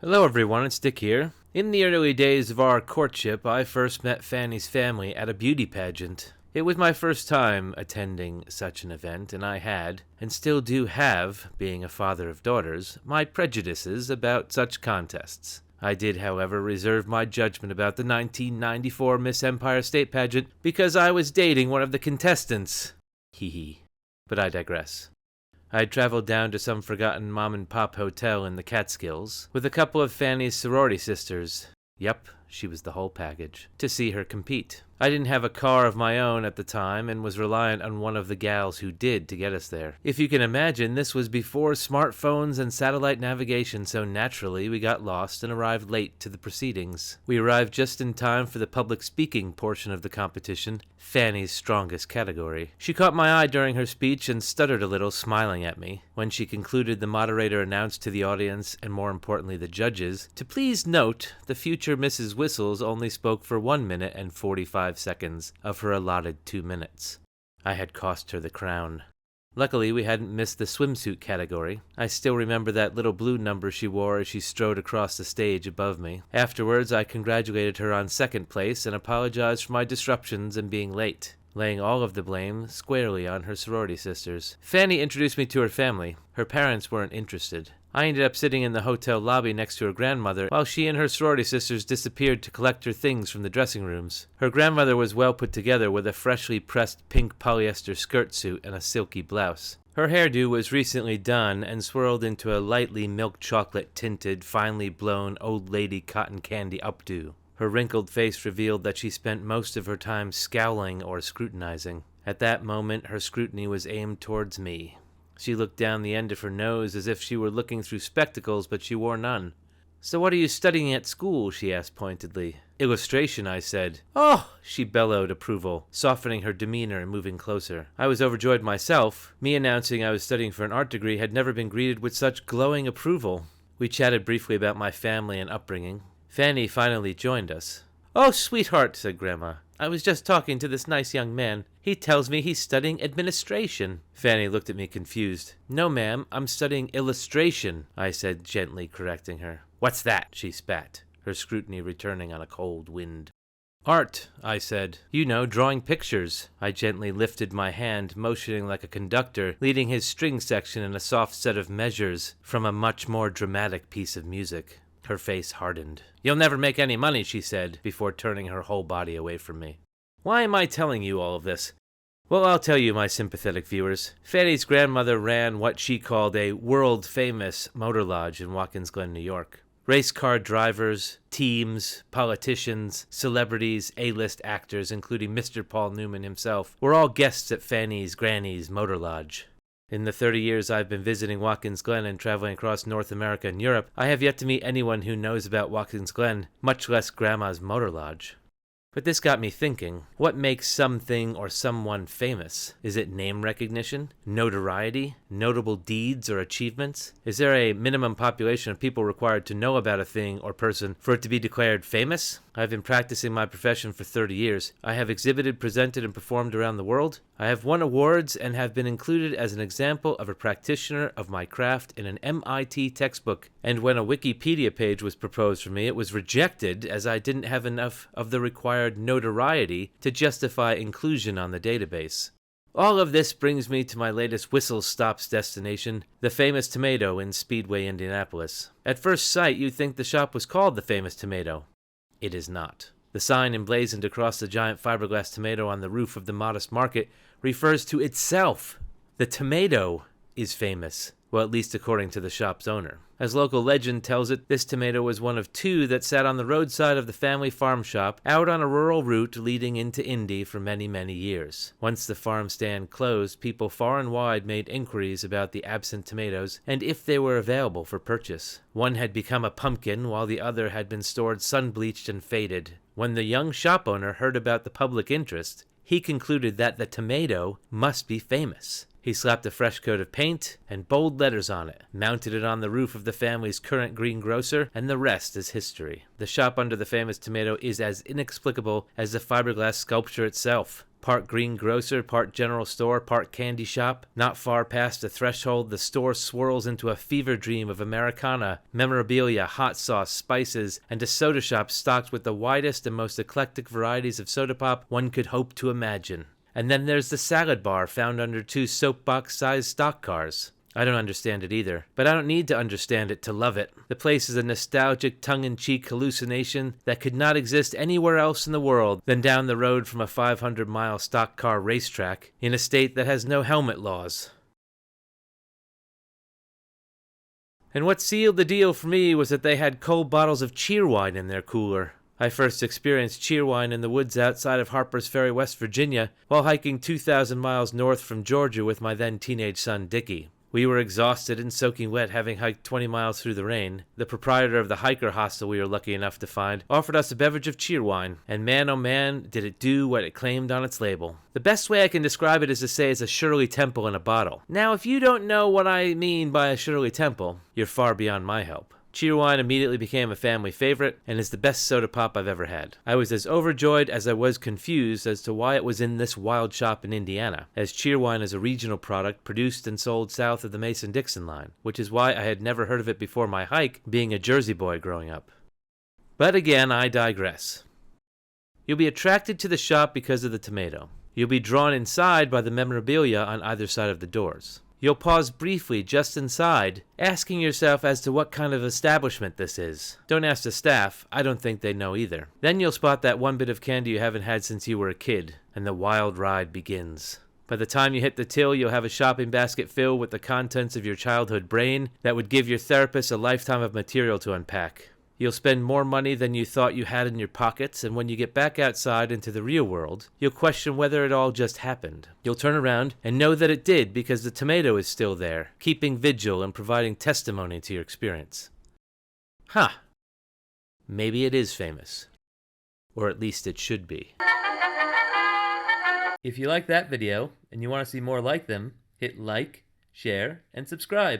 Hello everyone, it's Dick here. In the early days of our courtship, I first met Fanny's family at a beauty pageant. It was my first time attending such an event, and I had, and still do have, being a father of daughters, my prejudices about such contests. I did, however, reserve my judgment about the 1994 Miss Empire State Pageant because I was dating one of the contestants. Hee hee. But I digress. I had traveled down to some forgotten mom-and-pop hotel in the Catskills with a couple of Fanny's sorority sisters. Yep, she was the whole package. To see her compete. I didn't have a car of my own at the time and was reliant on one of the gals who did to get us there. If you can imagine, this was before smartphones and satellite navigation, so naturally we got lost and arrived late to the proceedings. We arrived just in time for the public speaking portion of the competition, Fanny's strongest category. She caught my eye during her speech and stuttered a little, smiling at me. When she concluded, the moderator announced to the audience, and more importantly the judges, to please note the future Mrs. Whistles only spoke for 1 minute and 45 seconds of her allotted 2 minutes. I had cost her the crown. Luckily, we hadn't missed the swimsuit category. I still remember that little blue number she wore as she strode across the stage above me. Afterwards, I congratulated her on second place and apologized for my disruptions and being late, laying all of the blame squarely on her sorority sisters. Fanny introduced me to her family. Her parents weren't interested. I ended up sitting in the hotel lobby next to her grandmother while she and her sorority sisters disappeared to collect her things from the dressing rooms. Her grandmother was well put together with a freshly pressed pink polyester skirt suit and a silky blouse. Her hairdo was recently done and swirled into a lightly milk chocolate tinted, finely blown old lady cotton candy updo. Her wrinkled face revealed that she spent most of her time scowling or scrutinizing. At that moment, her scrutiny was aimed towards me. She looked down the end of her nose as if she were looking through spectacles, but she wore none. "So what are you studying at school?" she asked pointedly. "Illustration," I said. "Oh!" she bellowed approval, softening her demeanor and moving closer. I was overjoyed myself. Me announcing I was studying for an art degree had never been greeted with such glowing approval. We chatted briefly about my family and upbringing. Fanny finally joined us. "Oh, sweetheart," said Grandma. "I was just talking to this nice young man. He tells me he's studying administration." Fanny looked at me confused. "No, ma'am, I'm studying illustration," I said, gently correcting her. "What's that?" she spat, her scrutiny returning on a cold wind. "Art," I said. "You know, drawing pictures." I gently lifted my hand, motioning like a conductor, leading his string section in a soft set of measures from a much more dramatic piece of music. Her face hardened. "You'll never make any money," she said, before turning her whole body away from me. Why am I telling you all of this? Well, I'll tell you, my sympathetic viewers. Fanny's grandmother ran what she called a world-famous motor lodge in Watkins Glen, New York. Race car drivers, teams, politicians, celebrities, A-list actors, including Mr. Paul Newman himself, were all guests at Fanny's Granny's motor lodge. In the 30 years I've been visiting Watkins Glen and traveling across North America and Europe, I have yet to meet anyone who knows about Watkins Glen, much less Grandma's motor lodge. But this got me thinking, what makes something or someone famous? Is it name recognition, notoriety, notable deeds or achievements? Is there a minimum population of people required to know about a thing or person for it to be declared famous? I've been practicing my profession for 30 years. I have exhibited, presented, and performed around the world. I have won awards and have been included as an example of a practitioner of my craft in an MIT textbook. And when a Wikipedia page was proposed for me, it was rejected as I didn't have enough of the required notoriety to justify inclusion on the database. All of this brings me to my latest whistle stops destination, the Famous Tomato in Speedway, Indianapolis. At first sight, you'd think the shop was called the Famous Tomato. It is not. The sign emblazoned across the giant fiberglass tomato on the roof of the modest market refers to itself. The tomato is famous, well, at least according to the shop's owner. As local legend tells it, this tomato was one of 2 that sat on the roadside of the family farm shop out on a rural route leading into Indy for many, many years. Once the farm stand closed, people far and wide made inquiries about the absent tomatoes and if they were available for purchase. One had become a pumpkin while the other had been stored sun-bleached and faded. When the young shop owner heard about the public interest, he concluded that the tomato must be famous. He slapped a fresh coat of paint and bold letters on it, mounted it on the roof of the family's current Green Grocer, and the rest is history. The shop under the Famous Tomato is as inexplicable as the fiberglass sculpture itself. Part Green Grocer, part general store, part candy shop. Not far past the threshold, the store swirls into a fever dream of Americana, memorabilia, hot sauce, spices, and a soda shop stocked with the widest and most eclectic varieties of soda pop one could hope to imagine. And then there's the salad bar found under 2 soapbox-sized stock cars. I don't understand it either, but I don't need to understand it to love it. The place is a nostalgic, tongue-in-cheek hallucination that could not exist anywhere else in the world than down the road from a 500-mile stock car racetrack in a state that has no helmet laws. And what sealed the deal for me was that they had cold bottles of Cheerwine in their cooler. I first experienced Cheerwine in the woods outside of Harper's Ferry, West Virginia, while hiking 2,000 miles north from Georgia with my then teenage son, Dickie. We were exhausted and soaking wet, having hiked 20 miles through the rain. The proprietor of the hiker hostel we were lucky enough to find offered us a beverage of Cheerwine, and man oh man, did it do what it claimed on its label. The best way I can describe it is to say it's a Shirley Temple in a bottle. Now, if you don't know what I mean by a Shirley Temple, you're far beyond my help. Cheerwine immediately became a family favorite and is the best soda pop I've ever had. I was as overjoyed as I was confused as to why it was in this wild shop in Indiana, as Cheerwine is a regional product produced and sold south of the Mason-Dixon line, which is why I had never heard of it before my hike, being a Jersey boy growing up. But again, I digress. You'll be attracted to the shop because of the tomato. You'll be drawn inside by the memorabilia on either side of the doors. You'll pause briefly just inside, asking yourself as to what kind of establishment this is. Don't ask the staff, I don't think they know either. Then you'll spot that one bit of candy you haven't had since you were a kid, and the wild ride begins. By the time you hit the till, you'll have a shopping basket filled with the contents of your childhood brain that would give your therapist a lifetime of material to unpack. You'll spend more money than you thought you had in your pockets, and when you get back outside into the real world, you'll question whether it all just happened. You'll turn around and know that it did because the tomato is still there, keeping vigil and providing testimony to your experience. Maybe it is famous. Or at least it should be. If you like that video, and you want to see more like them, hit like, share, and subscribe.